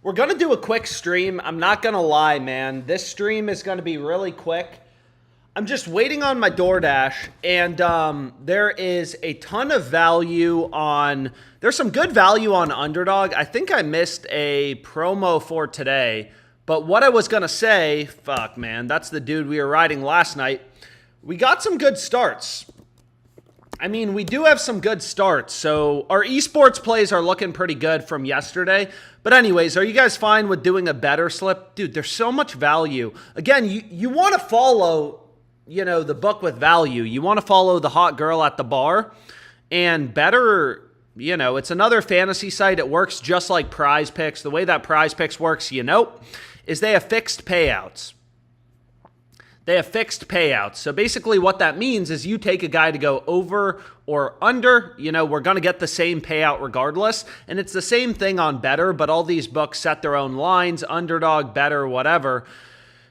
We're going to do a quick stream. I'm not going to lie, man. This stream is going to be really quick. I'm just waiting on my DoorDash, and there is a ton of value on... There's some good value on Underdog. I think I missed a promo for today, but what I was going to say... Fuck, man. That's the dude we were riding last night. We got some good starts. I mean, we do have some good starts, so our esports plays are looking pretty good from yesterday. But anyways, are you guys fine with doing a better slip? Dude, there's so much value. Again, you want to follow, the book with value. You want to follow the hot girl at the bar. And better, it's another fantasy site. It works just like PrizePicks. The way that PrizePicks works, is they have fixed payouts. They have fixed payouts. So basically what that means is you take a guy to go over or under, we're going to get the same payout regardless. And it's the same thing on better, but all these books set their own lines, underdog, better, whatever.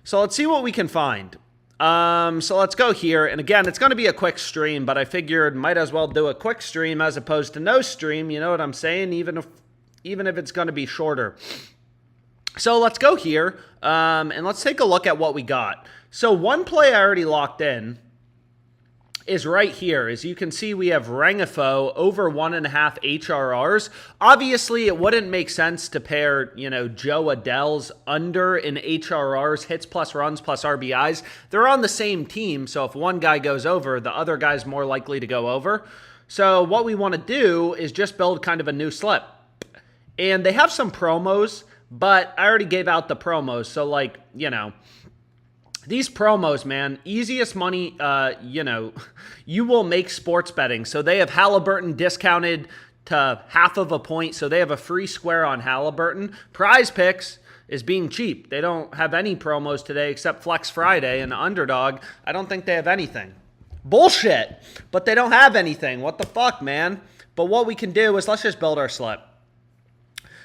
So let's see what we can find. So let's go here. And again, it's going to be a quick stream, but I figured might as well do a quick stream as opposed to no stream. You know what I'm saying? Even if it's going to be shorter. So let's go here and let's take a look at what we got. So one play I already locked in is right here. As you can see, we have Rengifo over 1.5 HRRs. Obviously, it wouldn't make sense to pair, Joe Adele's under in HRRs, hits plus runs plus RBIs. They're on the same team, so if one guy goes over, the other guy's more likely to go over. So what we want to do is just build kind of a new slip. And they have some promos, but I already gave out the promos, so these promos, man, easiest money, you will make sports betting. So they have Halliburton discounted to half of a point, so they have a free square on Halliburton. PrizePicks is being cheap. They don't have any promos today except Flex Friday, and Underdog, I don't think they have anything. Bullshit, but they don't have anything. What the fuck, man? But what we can do is let's just build our slip.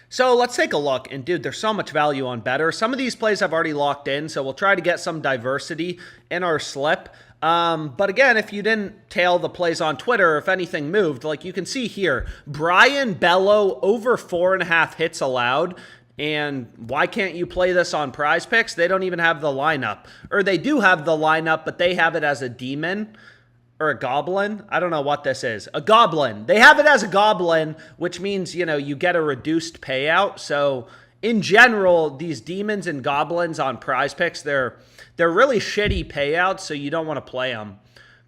So let's take a look. And dude, there's so much value on better. Some of these plays I've already locked in, so we'll try to get some diversity in our slip. But again, if you didn't tail the plays on Twitter, if anything moved, like you can see here, Brian Bello over 4.5 hits allowed. And why can't you play this on PrizePicks? They don't even have the lineup. Or they do have the lineup, but they have it as a demon. Or a goblin. I don't know what this is. A goblin. They have it as a goblin, which means, you get a reduced payout. So in general, these demons and goblins on PrizePicks, they're really shitty payouts, so you don't want to play them.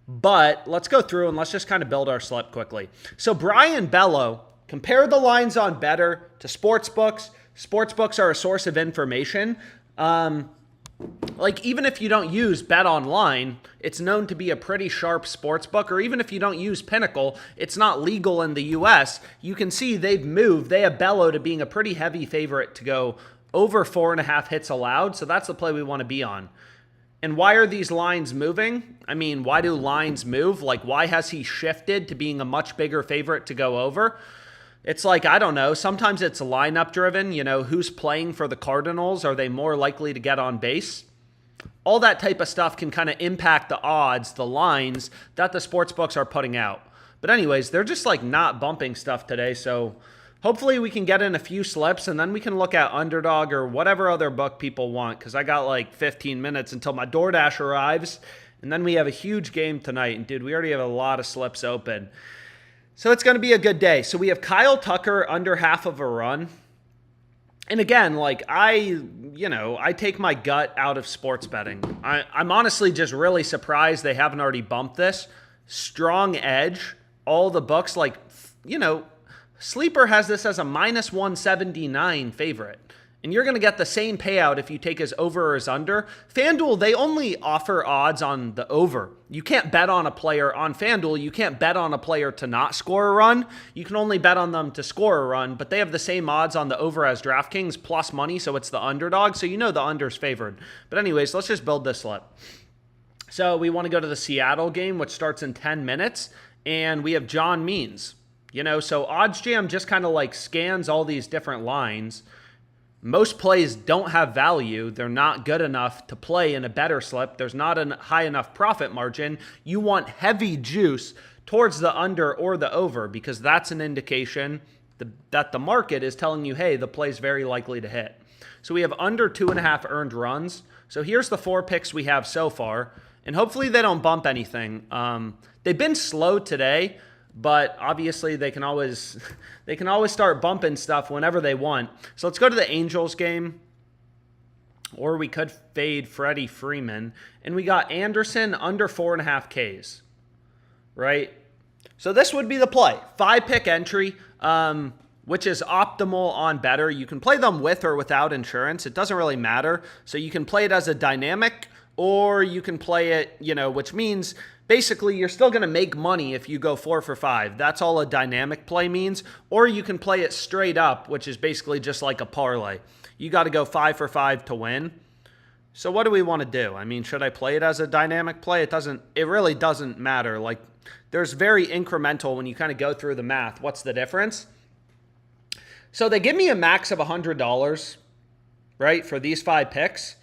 But let's go through and let's just kind of build our slip quickly. So Brian Bello, compare the lines on better to sportsbooks. Sportsbooks are a source of information. Even if you don't use Bet Online, it's known to be a pretty sharp sports book, or even if you don't use Pinnacle, it's not legal in the US. You can see they've moved. They have Bello to being a pretty heavy favorite to go over 4.5 hits allowed, so that's the play we want to be on. And why are these lines moving? I mean, why do lines move? Why has he shifted to being a much bigger favorite to go over? It's I don't know, sometimes it's lineup driven, who's playing for the Cardinals? Are they more likely to get on base? All that type of stuff can kind of impact the odds, the lines that the sports books are putting out. But anyways, they're just not bumping stuff today, so hopefully we can get in a few slips and then we can look at Underdog or whatever other book people want, because I got 15 minutes until my DoorDash arrives, and then we have a huge game tonight. And dude, we already have a lot of slips open. So it's going to be a good day. So we have Kyle Tucker under half of a run. And again, I take my gut out of sports betting. I'm honestly just really surprised they haven't already bumped this. Strong edge. All the books, Sleeper has this as a minus 179 favorite. And you're going to get the same payout if you take his over or his under. FanDuel, they only offer odds on the over. You can't bet on a player on FanDuel. You can't bet on a player to not score a run. You can only bet on them to score a run, but they have the same odds on the over as DraftKings plus money, so it's the underdog. So the under's favored. But anyways, let's just build this slip. So we want to go to the Seattle game, which starts in 10 minutes, and we have John Means. So OddsJam just kind of scans all these different lines. Most plays don't have value. They're not good enough to play in a better slip. There's not a high enough profit margin. You want heavy juice towards the under or the over, because that's an indication that the market is telling you, hey, the play's very likely to hit. So we have under 2.5 earned runs. So here's the 4 picks we have so far. And hopefully they don't bump anything. They've been slow today, but obviously they can always start bumping stuff whenever they want. So let's go to the Angels game. Or we could fade Freddie Freeman. And we got Anderson under 4.5 Ks. Right? So this would be the play. 5-pick entry, which is optimal on better. You can play them with or without insurance. It doesn't really matter. So you can play it as a dynamic, or you can play it, which means basically you're still going to make money if you go 4 for 5. That's all a dynamic play means. Or you can play it straight up, which is basically just like a parlay. You got to go 5 for 5 to win. So what do we want to do? I mean, should I play it as a dynamic play? It really doesn't matter. Like, there's very incremental when you kind of go through the math. What's the difference? So they give me a max of $100, right, for these 5 picks.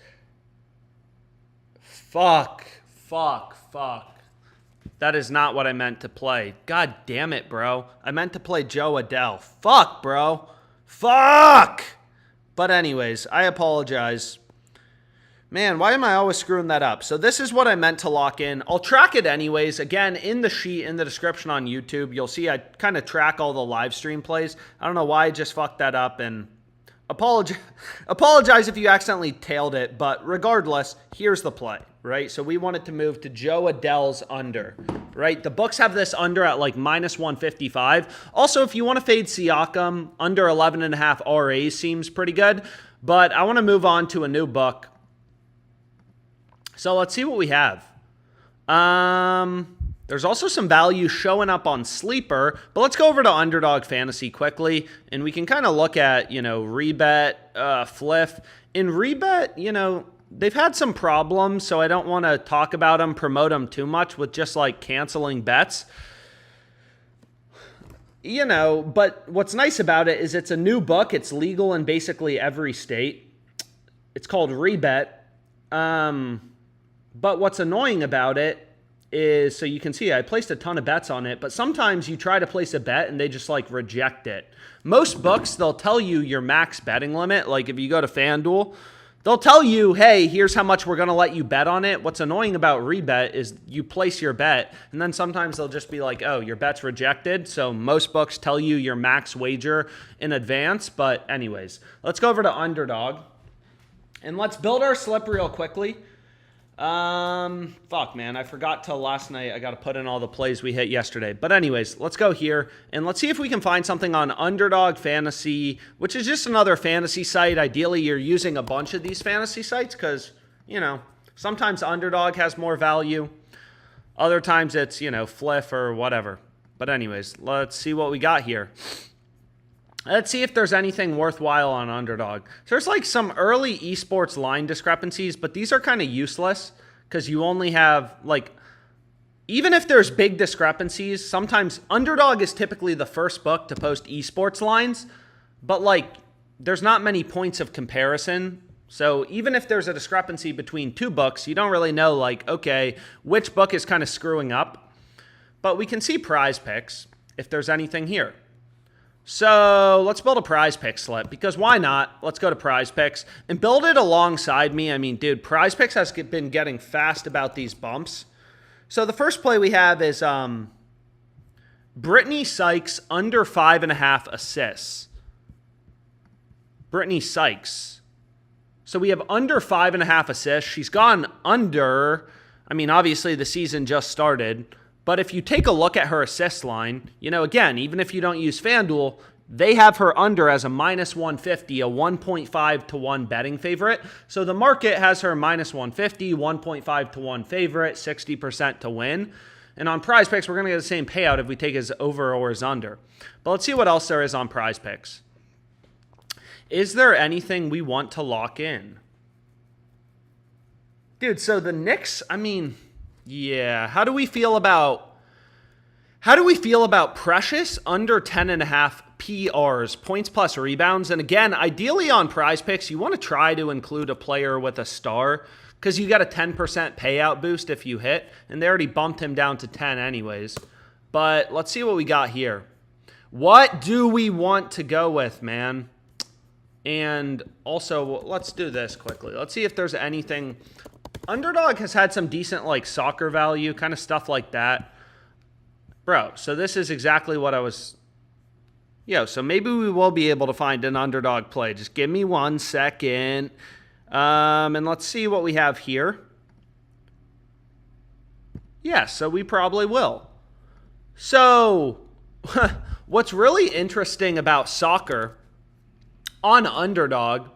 Fuck. That is not what I meant to play. God damn it, bro. I meant to play Joe Adell. Fuck, bro. Fuck! But anyways, I apologize. Man, why am I always screwing that up? So this is what I meant to lock in. I'll track it anyways. Again, in the sheet, in the description on YouTube, you'll see I kind of track all the live stream plays. I don't know why I just fucked that up, and apologize if you accidentally tailed it, but regardless, here's the play, right? So we wanted to move to Joe Adell's under, right? The books have this under at like minus 155. Also, if you want to fade Siakam, under 11.5 RAs seems pretty good, but I want to move on to a new book. So let's see what we have. There's also some value showing up on Sleeper, but let's go over to Underdog Fantasy quickly, and we can kind of look at, Rebet, Fliff. In Rebet, they've had some problems, so I don't want to talk about them, promote them too much with just like canceling bets. But what's nice about it is it's a new book. It's legal in basically every state. It's called Rebet. But what's annoying about it is, so you can see I placed a ton of bets on it, but sometimes you try to place a bet and they just like reject it. Most books, they'll tell you your max betting limit. Like if you go to FanDuel, they'll tell you, hey, here's how much we're going to let you bet on it. What's annoying about Rebet is you place your bet, and then sometimes they'll just be like, oh, your bet's rejected. So most books tell you your max wager in advance. But anyways, let's go over to Underdog, and let's build our slip real quickly. Fuck, man, I forgot till last night. I got to put in all the plays we hit yesterday. But anyways, let's go here and let's see if we can find something on Underdog Fantasy, which is just another fantasy site. Ideally, you're using a bunch of these fantasy sites because, sometimes Underdog has more value. Other times it's, Fliff or whatever. But anyways, let's see what we got here. Let's see if there's anything worthwhile on Underdog. So there's like some early esports line discrepancies, but these are kind of useless because you only have even if there's big discrepancies, sometimes Underdog is typically the first book to post esports lines, but there's not many points of comparison. So even if there's a discrepancy between two books, you don't really know okay, which book is kind of screwing up. But we can see PrizePicks if there's anything here. So let's build a PrizePicks slip because why not? Let's go to PrizePicks and build it alongside me. I mean, dude, PrizePicks has been getting fast about these bumps. So the first play we have is Brittany Sykes under 5.5 assists. Brittany Sykes. So we have under 5.5 assists. She's gone under. I mean, obviously the season just started. But if you take a look at her assist line, again, even if you don't use FanDuel, they have her under as a minus 150, a 1.5 to 1 betting favorite. So the market has her minus 150, 1.5 to 1 favorite, 60% to win. And on PrizePicks, we're going to get the same payout if we take his over or his under. But let's see what else there is on PrizePicks. Is there anything we want to lock in? Dude, so the Knicks, yeah, how do we feel about Precious under 10.5 PRs, points plus rebounds? And again, ideally on PrizePicks, you want to try to include a player with a star because you got a 10% payout boost if you hit, and they already bumped him down to 10 anyways. But let's see what we got here. What do we want to go with, man? And also, let's do this quickly. Let's see if there's anything. Underdog has had some decent, like, soccer value, kind of stuff like that. Bro, so this is exactly what I was... Yo, so maybe we will be able to find an underdog play. Just give me 1 second. And let's see what we have here. Yeah, so we probably will. So, what's really interesting about soccer on Underdog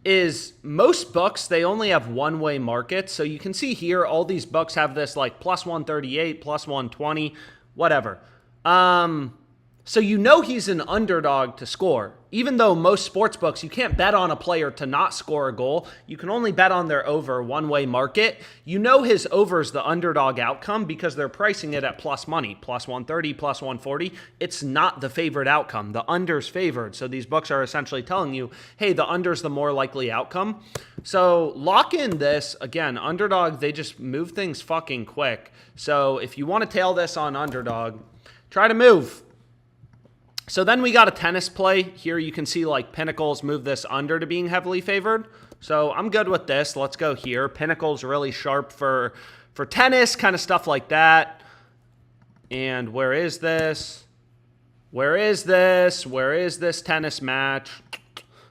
is most books, they only have one-way markets. So you can see here, all these books have this like plus 138, plus 120, whatever. So you know he's an underdog to score. Even though most sports books, you can't bet on a player to not score a goal. You can only bet on their over one-way market. You know his over is the underdog outcome because they're pricing it at plus money, plus 130, plus 140. It's not the favorite outcome. The under's favored. So these books are essentially telling you, hey, the under's the more likely outcome. So lock in this. Again, underdog, they just move things fucking quick. So if you want to tail this on underdog, try to move. So then we got a tennis play. Here you can see like Pinnacles move this under to being heavily favored. So I'm good with this. Let's go here. Pinnacles really sharp for tennis, kind of stuff like that. And where is this? Where is this? Where is this tennis match?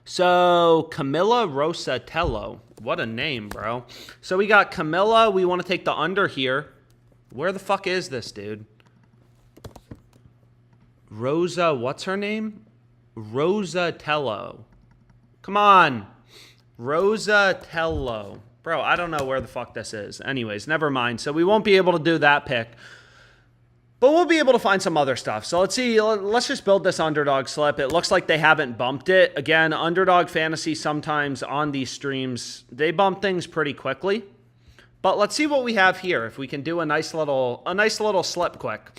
So Camilla Rosatello. What a name, bro. So we got Camilla. We want to take the under here. Where the fuck is this, dude? Rosa, what's her name? Rosatello. Come on. Rosatello. Bro, I don't know where the fuck this is. Anyways, never mind. So we won't be able to do that pick. But we'll be able to find some other stuff. So let's see. Let's just build this underdog slip. It looks like they haven't bumped it. Again, Underdog Fantasy sometimes on these streams, they bump things pretty quickly. But let's see what we have here. If we can do a nice little slip quick.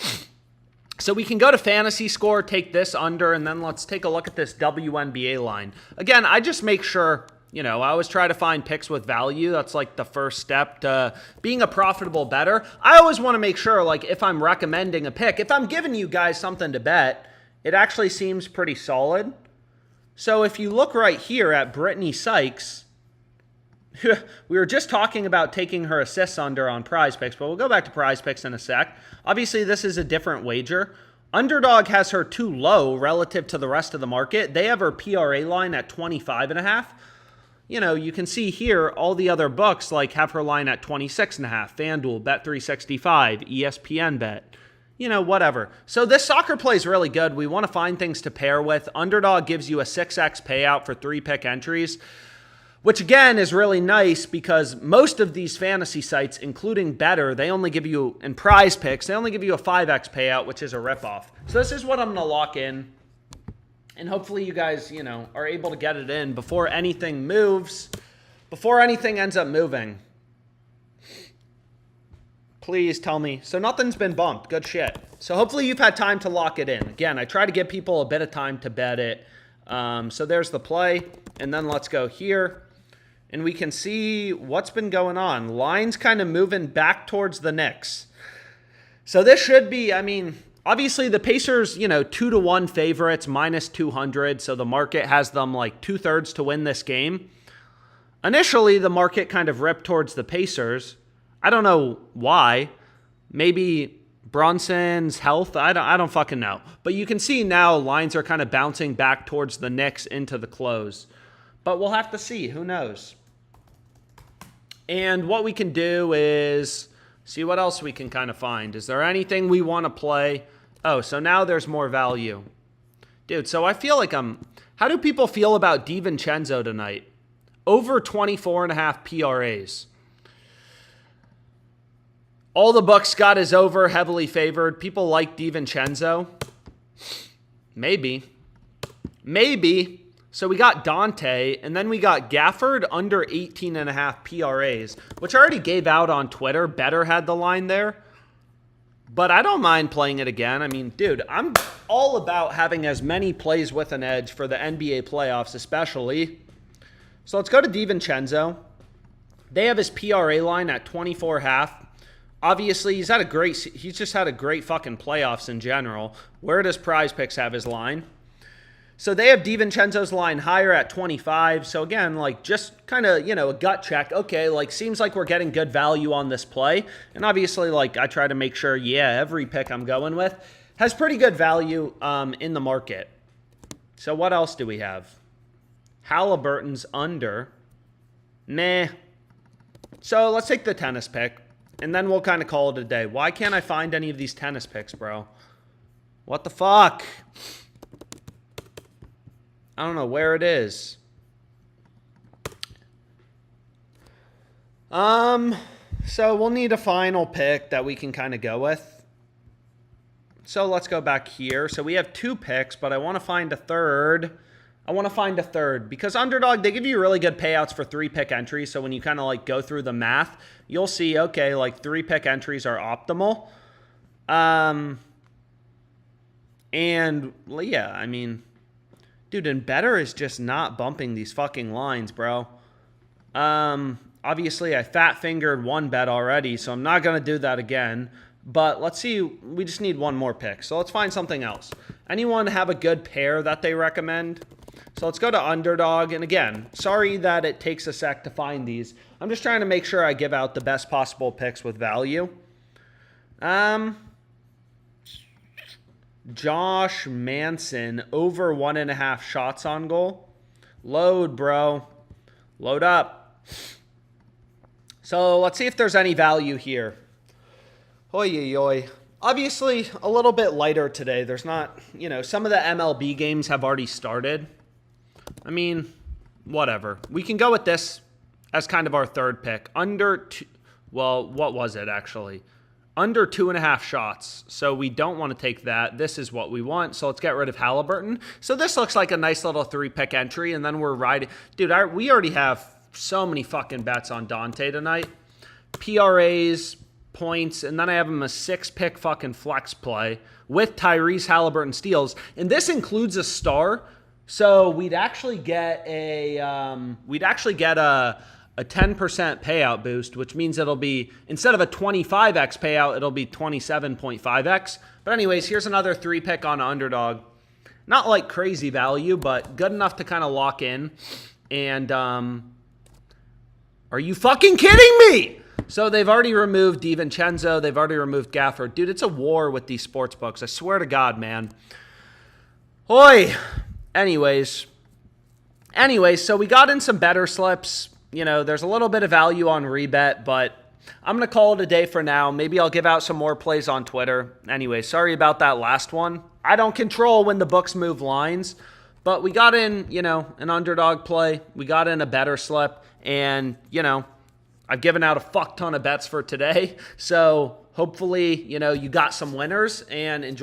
So we can go to fantasy score, take this under, and then let's take a look at this WNBA line. Again, I just make sure, I always try to find picks with value. That's like the first step to being a profitable bettor. I always want to make sure, like, if I'm recommending a pick, if I'm giving you guys something to bet, it actually seems pretty solid. So if you look right here at Brittany Sykes, we were just talking about taking her assists under on PrizePicks, but we'll go back to PrizePicks in a sec. Obviously, this is a different wager. Underdog has her too low relative to the rest of the market. They have her PRA line at 25.5. You can see here all the other books like have her line at 26.5. FanDuel, Bet365, ESPN Bet. Whatever. So this soccer play is really good. We want to find things to pair with. Underdog gives you a 6x payout for 3-pick entries, which again is really nice because most of these fantasy sites, including Better, they only give you, in PrizePicks, they only give you a 5x payout, which is a ripoff. So this is what I'm going to lock in. And hopefully you guys, are able to get it in before anything moves, before anything ends up moving. Please tell me. So nothing's been bumped. Good shit. So hopefully you've had time to lock it in. Again, I try to give people a bit of time to bet it. So there's the play. And then let's go here. And we can see what's been going on. Line's kind of moving back towards the Knicks. So this should be, obviously the Pacers, 2-1 favorites, minus 200. So the market has them like 2/3 to win this game. Initially, the market kind of ripped towards the Pacers. I don't know why. Maybe Brunson's health. I don't fucking know. But you can see now lines are kind of bouncing back towards the Knicks into the close. But we'll have to see. Who knows? And what we can do is see what else we can kind of find. Is there anything we want to play? Oh, so now there's more value. Dude, so I feel like how do people feel about DiVincenzo tonight? Over 24.5 PRAs. All the books got his over, heavily favored. People like DiVincenzo. Maybe. So we got Dante, and then we got Gafford under 18.5 PRAs, which I already gave out on Twitter. Better had the line there. But I don't mind playing it again. Dude, I'm all about having as many plays with an edge for the NBA playoffs especially. So let's go to DiVincenzo. They have his PRA line at 24.5. Obviously, he's just had a great fucking playoffs in general. Where does PrizePicks have his line? So they have DiVincenzo's line higher at 25. So again, like just kind of, a gut check. Okay, like seems like we're getting good value on this play. And obviously, like I try to make sure, every pick I'm going with has pretty good value in the market. So what else do we have? Halliburton's under. Meh. So let's take the tennis pick, and then we'll kind of call it a day. Why can't I find any of these tennis picks, bro? What the fuck? I don't know where it is. So we'll need a final pick that we can kind of go with. So let's go back here. So we have 2 picks, but I want to find a third. Because Underdog, they give you really good payouts for 3-pick entries. So when you kind of like go through the math, you'll see, okay, like 3-pick entries are optimal. And yeah, I mean, dude, and better is just not bumping these fucking lines, bro. Obviously, I fat-fingered one bet already, so I'm not going to do that again. But let's see. We just need one more pick. So let's find something else. Anyone have a good pair that they recommend? So let's go to Underdog. And again, sorry that it takes a sec to find these. I'm just trying to make sure I give out the best possible picks with value. Josh Manson, over 1.5 shots on goal. Load, bro. Load up. So let's see if there's any value here. Oy, oy, oy. Obviously, a little bit lighter today. There's not, some of the MLB games have already started. I mean, whatever. We can go with this as kind of our third pick. What was it actually? Under 2.5 shots. So we don't want to take that. This is what we want. So let's get rid of Halliburton. So this looks like a nice little 3-pick entry. And then we're riding. Dude, we already have so many fucking bets on Dante tonight. PRAs, points, and then I have him a 6-pick fucking flex play with Tyrese Halliburton steals, and this includes a star. So we'd actually get a 10% payout boost, which means it'll be, instead of a 25x payout, it'll be 27.5x. But anyways, here's another 3-pick on Underdog. Not like crazy value, but good enough to kind of lock in. And are you fucking kidding me? So they've already removed DiVincenzo. They've already removed Gafford. Dude, it's a war with these sports books. I swear to God, man. Oi. Anyways, so we got in some better slips. There's a little bit of value on Rebet, but I'm going to call it a day for now. Maybe I'll give out some more plays on Twitter. Anyway, sorry about that last one. I don't control when the books move lines, but we got in, an underdog play. We got in a better slip, and, I've given out a fuck ton of bets for today. So hopefully, you got some winners and enjoy.